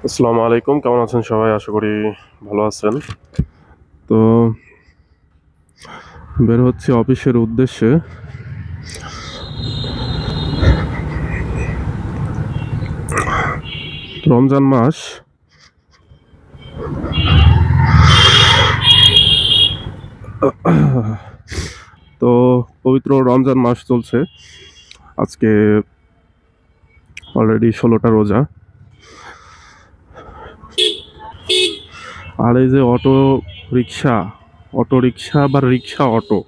আসসালামু আলাইকুম, কেমন আছেন সবাই? আশা করি ভালো আছেন। তো বের হচ্ছি অফিসের উদ্দেশ্যে। রমজান মাস, তো পবিত্র রমজান মাস চলছে। আজকে অলরেডি 16টা রোজা। আর এই যে অটো রিক্সা বা রিক্সা অটো,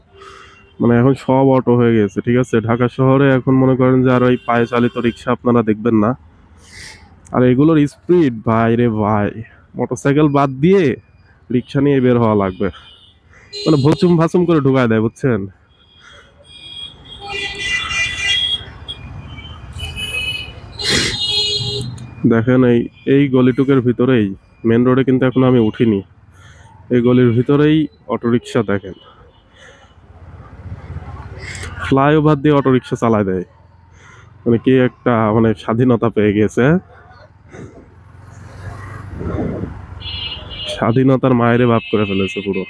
মানে এখন সব অটো হয়ে গেছে, ঠিক আছে? ঢাকা শহরে এখন মনে করেন যে আর ওই পায়ে চালিত রিক্সা আপনারা দেখবেন না। আর এগুলোর স্পিড, ভাই রে ভাই, মোটরসাইকেল বাদ দিয়ে রিক্সা নিয়ে বের হওয়া লাগবে। মানে ভুচুম ভাচুম করে ঢুকায় দেয়, বুঝছেন? দেখেন এই এই গলিটুকের ভিতরেই, মেন রোডে কিন্তু এখনো আমি উঠিনি, এই গলির ভিতরেই অটোরিকশা দেখেন, ফ্লাইওভার দিয়ে অটোরিকশা চালায় দেয়। মানে কি একটা, মানে স্বাধীনতা পেয়ে গেছে। স্বাধীনতার মায়েরে বাপ করে ফেলেছে পুরো।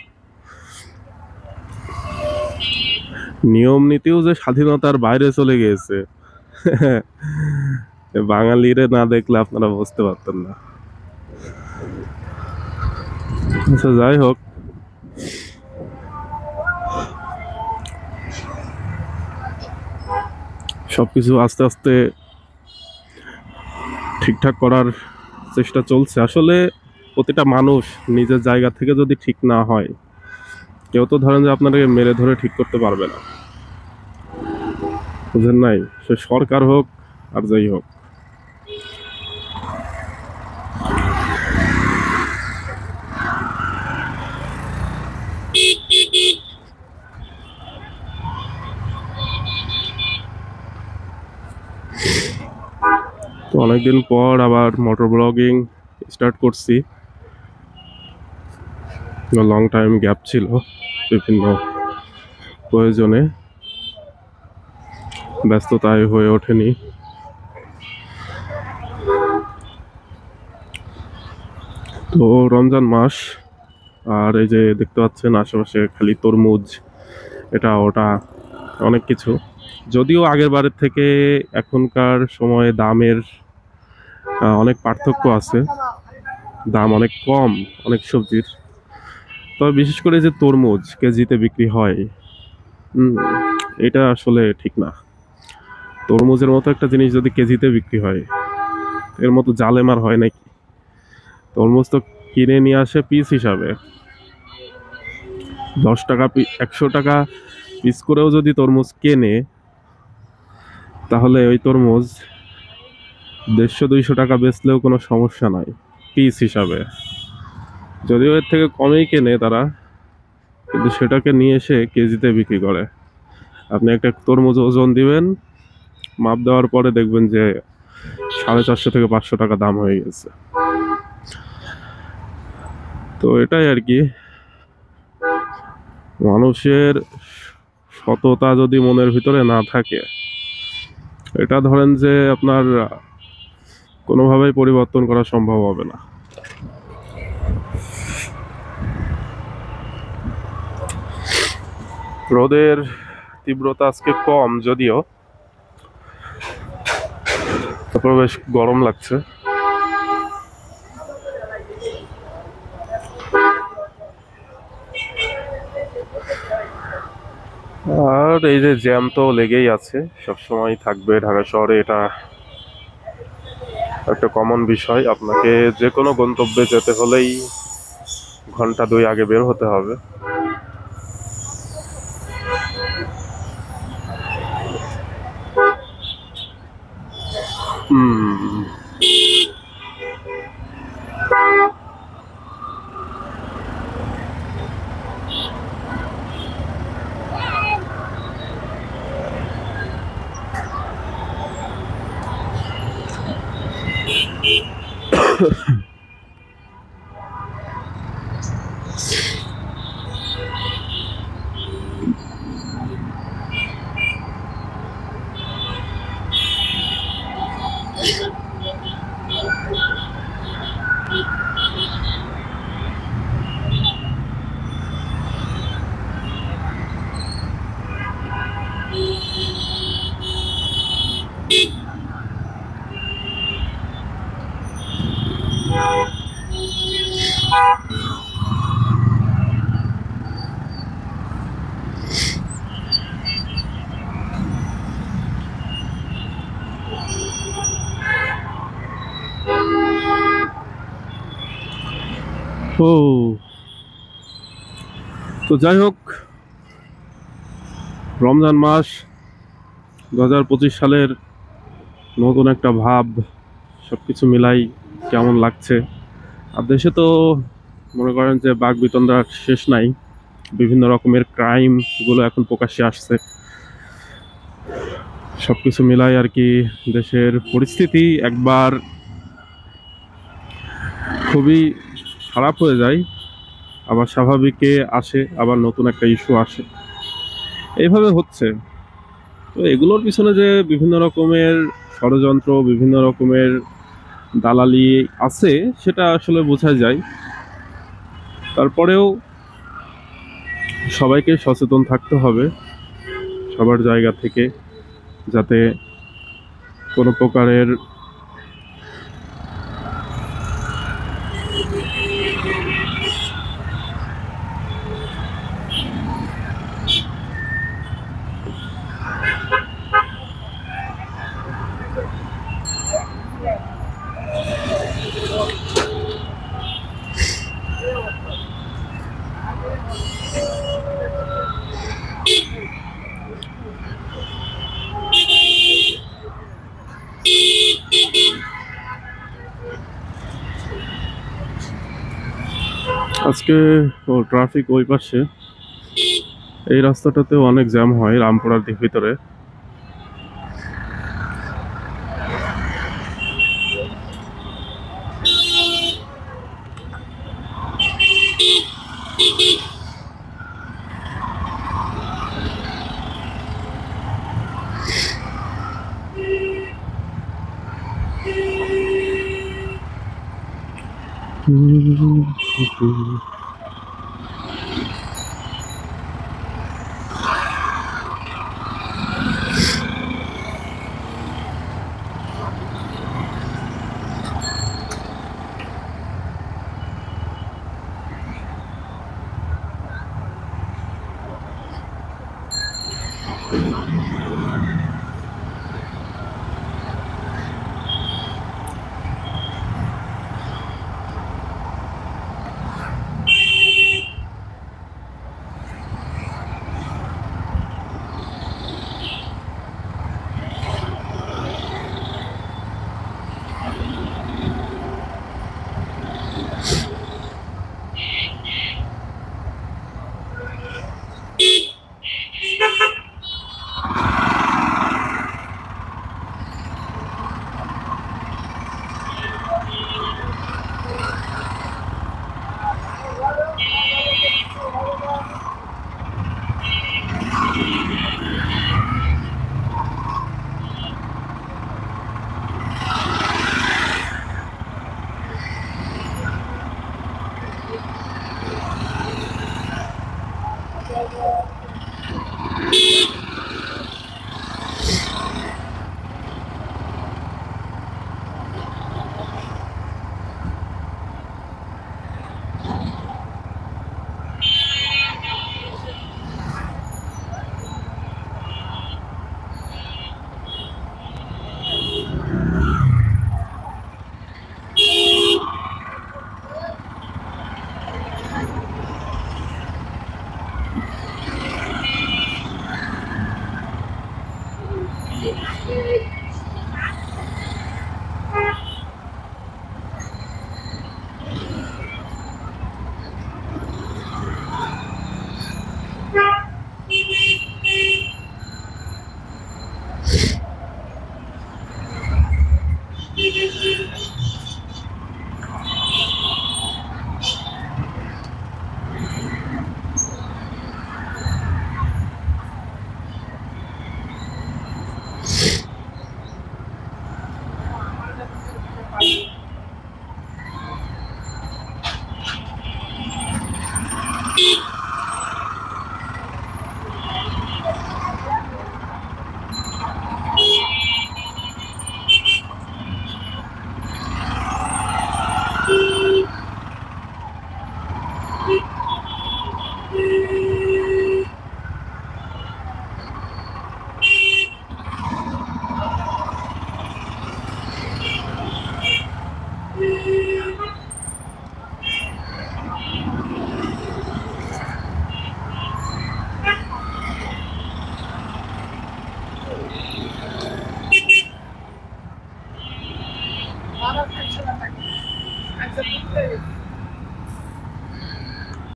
নিয়ম নীতিও যে স্বাধীনতার বাইরে চলে গিয়েছে, বাঙালিরে না দেখলে আপনারা বুঝতে পারতেন না। আচ্ছা, যাই হোক, সবকিছু আস্তে আস্তে ঠিকঠাক করার চেষ্টা চলছে। আসলে প্রতিটা মানুষ নিজের জায়গা থেকে যদি ঠিক না হয়, কেউ তো ধরেন যে আপনাকে মেরে ধরে ঠিক করতে পারবে না, বুঝেন নাই? সে সরকার হোক আর যাই হোক। তো অনেকদিন পর আবার মোটর ব্লগিং স্টার্ট করছি। লং টাইম গ্যাপ ছিল বিভিন্ন প্রয়োজনে, ব্যস্ততায় হয়ে ওঠেনি। তো রমজান মাস, আর এই যে দেখতে পাচ্ছেন আশেপাশে খালি তরমুজ, এটা ওটা অনেক কিছু। যদিও আগের বারের থেকে এখনকার সময়ে দামের অনেক পার্থক্য আছে, দাম অনেক কম অনেক সবজির। তবে বিশেষ করে যে তরমুজ কেজিতে বিক্রি হয়, হুম, এটা আসলে ঠিক না। তরমুজের মতো একটা জিনিস যদি কেজিতে বিক্রি হয়, এর মতো জালেমার হয় নাকি? তরমুজ তো কিনে নিয়ে আসে পিস হিসাবে, 10 টাকা 100 টাকা পিস করেও যদি তরমুজ কেনে, তাহলে ওই তরমুজ 150-200 টাকা বেচলেও কোনো সমস্যা নাই পিস হিসাবে। যদিও এর থেকে কমেই কেনে তারা, কিন্তু সেটাকে নিয়ে এসে কেজিতে বিক্রি করে। আপনি একটা তরমুজ ওজন দিবেন, মাপ দেওয়ার পরে দেখবেন যে 450 থেকে 500 টাকা দাম হয়ে গেছে। তো এটাই আর কি, মানুষের সততা যদি মনের ভিতরে না থাকে, এটা ধরেন যে আপনার কোনোভাবেই পরিবর্তন করা সম্ভব হবে না। রোদের তীব্রতা আজকে কম যদিও, তারপর বেশ গরম লাগছে। আর এই যে জ্যাম তো লেগেই আছে, সবসময় থাকবে ঢাকা শহরে, এটা একটা কমন বিষয়। আপনাকে যে কোনো গন্তব্যে যেতে হলেই ঘন্টা 2 আগে বের হতে হবে। হুম। ও, তো যাই হোক, রমজান মাস 2025 সালের নতুন একটা ভাব, সবকিছু মিলাই কেমন লাগছে। আর দেশে তো মনে করেন যে বাক বিতণ্ডার শেষ নাই, বিভিন্ন রকমের ক্রাইম গুলো এখন প্রকাশ্যে আসছে। সবকিছু মিলাই আর কি দেশের পরিস্থিতি একবার খুবই খারাপ হয়ে যায়, আবার স্বাভাবিকে আসে, আবার নতুন একটা ইস্যু আসে, এইভাবে হচ্ছে। তো এগুলোর পিছনে যে বিভিন্ন রকমের ষড়যন্ত্র, বিভিন্ন রকমের দালালি আছে সেটা আসলে বোঝা যায়। তারপরেও সবাইকে সচেতন থাকতে হবে সবার জায়গা থেকে, যাতে কোনো প্রকারের আজকে ট্রাফিক ওই পাশে, এই রাস্তাটাতেও অনেক জ্যাম হয় রামপুরার দিক ভিতরে। Beep.